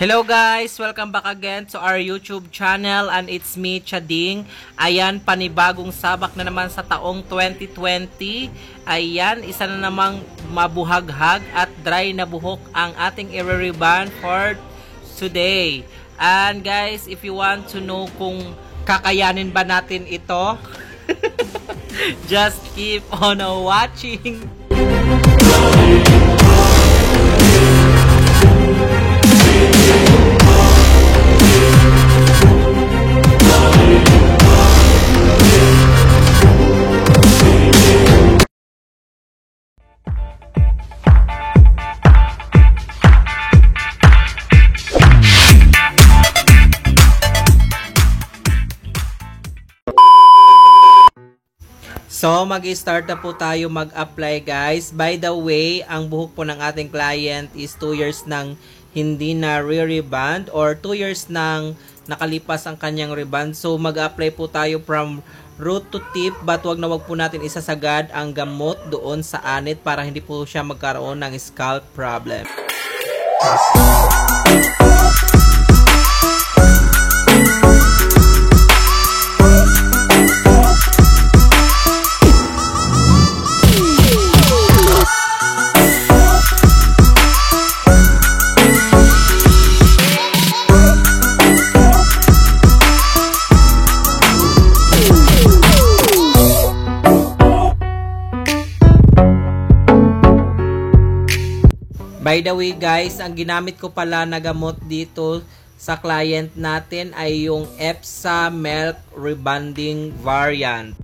Hello guys! Welcome back again to our YouTube channel and it's me, Chading. Ayan, panibagong sabak na naman sa taong 2020. Ayan, isa na namang mabuhaghag at dry na buhok ang ating i-rebond for today. And guys, if you want to know kung kakayanin ba natin ito, just keep on watching. So, mag-start na po tayo mag-apply guys. By the way, ang buhok po ng ating client is 2 years nang hindi na re-rebond or 2 years nang nakalipas ang kanyang rebond. So, mag-apply po tayo from root to tip but wag po natin isasagad ang gamot doon sa anit para hindi po siya magkaroon ng scalp problem. By the way guys, ang ginamit ko pala na gamot dito sa client natin ay yung EPSA Milk Rebonding Variant.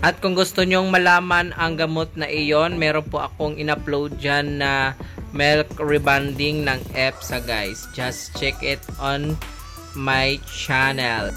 At kung gusto nyong malaman ang gamot na iyon, meron po akong in-upload dyan na Milk Rebonding ng EPSA guys. Just check it on my channel.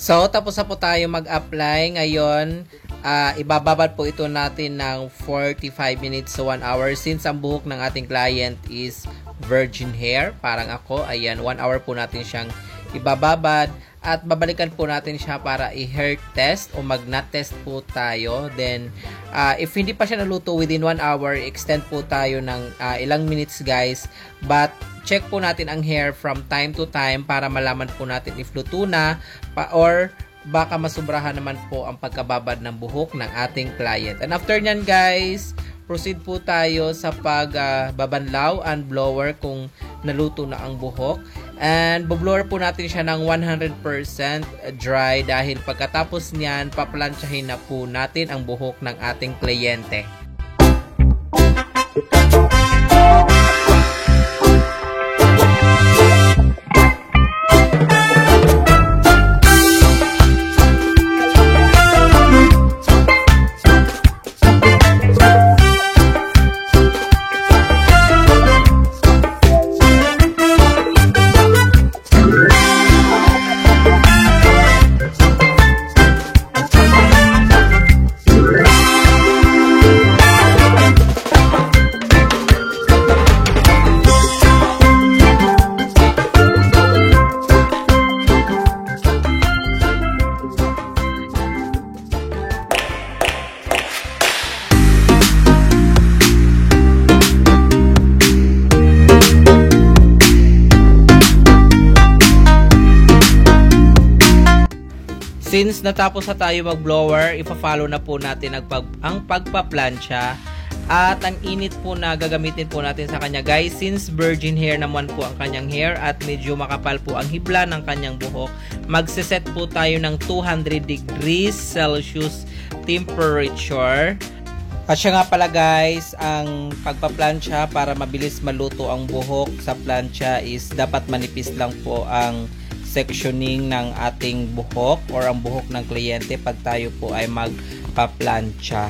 So, tapos na po tayo mag-apply. Ngayon, ibababad po ito natin ng 45 minutes to 1 hour. Since ang buhok ng ating client is virgin hair, parang ako, ayan, 1 hour po natin siyang ibababad. At babalikan po natin siya para i-hair test o mag-knot test po tayo. Then, if hindi pa siya naluto within 1 hour, extend po tayo ng ilang minutes guys. But, check po natin ang hair from time to time para malaman po natin if luto na or baka masubrahan naman po ang pagkababad ng buhok ng ating client. And after nyan guys, proceed po tayo sa pagbabanlaw and blower kung naluto na ang buhok. And bublower po natin siya ng 100% dry dahil pagkatapos niyan, paplansyahin na po natin ang buhok ng ating kliyente. Since natapos na tayo mag-blower, ipa-follow na po natin ang pagpa-plancha at ang init po na gagamitin po natin sa kanya guys. Since virgin hair naman po ang kanyang hair at medyo makapal po ang hibla ng kanyang buhok, magsiset po tayo ng 200 degrees Celsius temperature. At siya nga pala guys, ang pagpa-plancha para mabilis maluto ang buhok sa plancha is dapat manipis lang po ang sectioning ng ating buhok or ang buhok ng kliyente pag tayo po ay nakaplansya.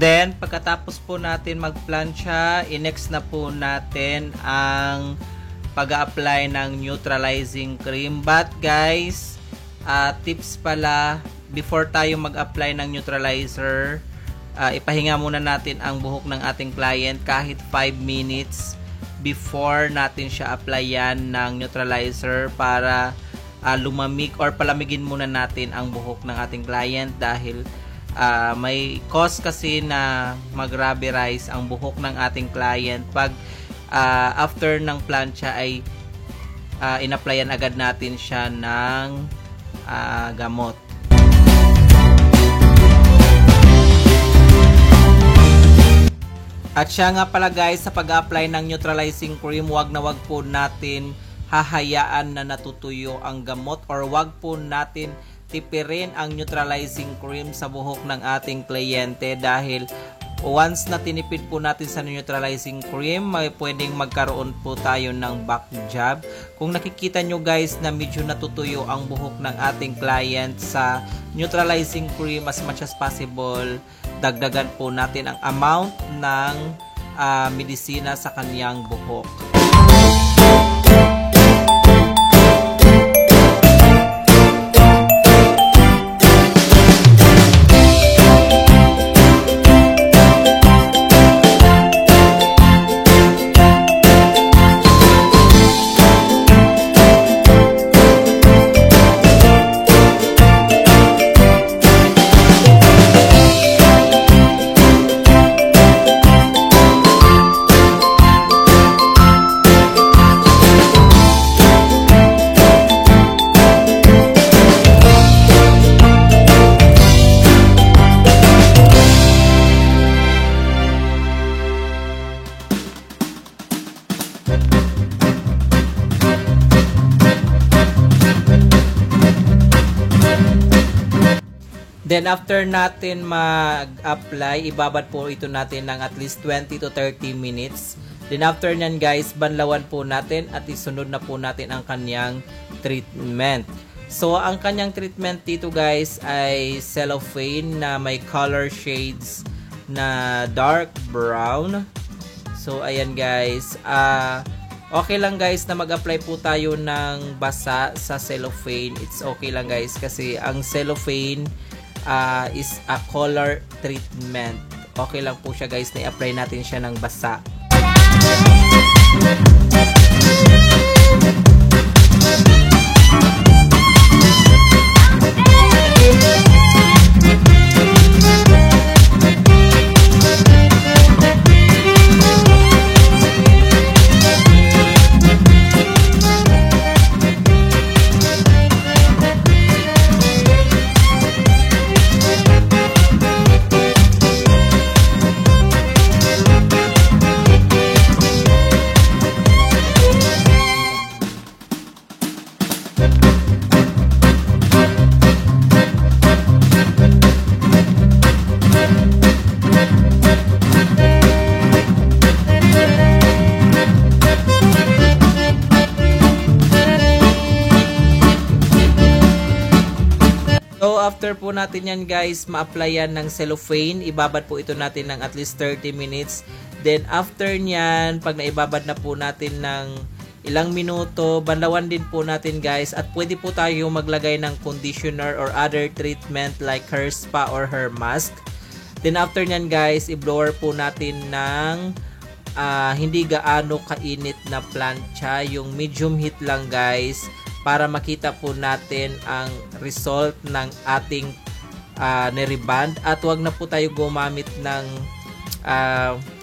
Then, pagkatapos po natin magplansya, i-next na po natin ang pag-a-apply ng neutralizing cream. But guys, tips pala, before tayo mag-apply ng neutralizer, ipahinga muna natin ang buhok ng ating client kahit 5 minutes before natin siya applyan ng neutralizer para lumamig or palamigin muna natin ang buhok ng ating client dahil may cause kasi na mag-rubberize ang buhok ng ating client pag after ng plancha ay inapplyan agad natin siya ng gamot. At siya nga pala guys, sa pag-apply ng neutralizing cream, wag po natin hahayaan na natutuyo ang gamot or wag po natin tipirin ang neutralizing cream sa buhok ng ating kliyente dahil once na tinipid po natin sa neutralizing cream, may pwedeng magkaroon po tayo ng back job. Kung nakikita nyo guys na medyo natutuyo ang buhok ng ating client sa neutralizing cream, as much as possible, dagdagan po natin ang amount ng medisina sa kanyang buhok. Then after natin mag-apply, ibabad po ito natin ng at least 20 to 30 minutes. Then after nyan guys, banlawan po natin at isunod na po natin ang kanyang treatment. So ang kanyang treatment dito guys ay cellophane na may color shades na dark brown. So ayan guys, okay lang guys na mag-apply po tayo ng basa sa cellophane. It's okay lang guys kasi ang cellophane is a color treatment. Okay lang po siya guys na i-apply natin siya ng basa. So after po natin yan guys, ma-applyan ng cellophane, ibabad po ito natin ng at least 30 minutes. Then after nyan, pag naibabad na po natin ng ilang minuto, banlawan din po natin guys. At pwede po tayo maglagay ng conditioner or other treatment like hair spa or hair mask. Then after nyan guys, i-blower po natin ng hindi gaano kainit na plancha, yung medium heat lang guys, para makita po natin ang result ng ating neriband. At wag na po tayo gumamit ng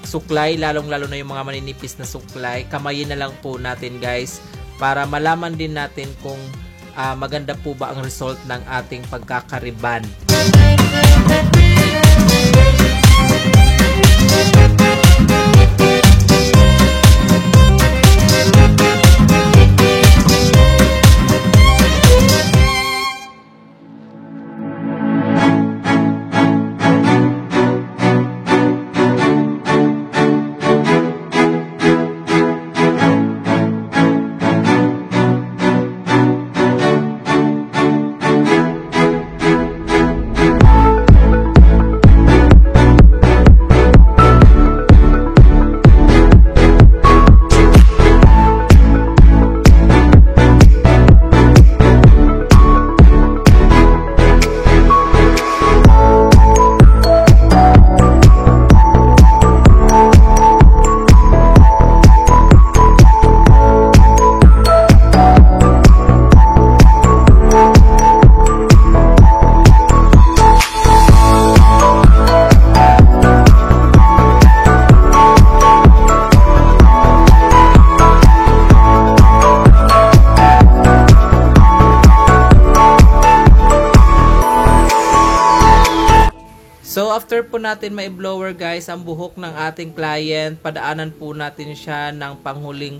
suklay, lalong-lalo na yung mga maninipis na suklay. Kamayin na lang po natin guys para malaman din natin kung maganda po ba ang result ng ating pagkakariband. So, after po natin ma-blower guys ang buhok ng ating client, padaanan po natin siya ng panghuling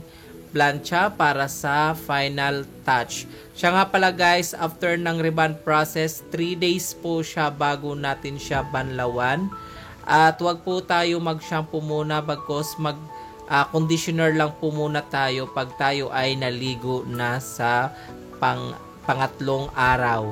plancha para sa final touch. Siya nga pala guys, after ng rebond process, 3 days po siya bago natin siya banlawan. At wag po tayo mag-shampoo muna bagkos conditioner lang po muna tayo pag tayo ay naligo na sa pangatlong araw.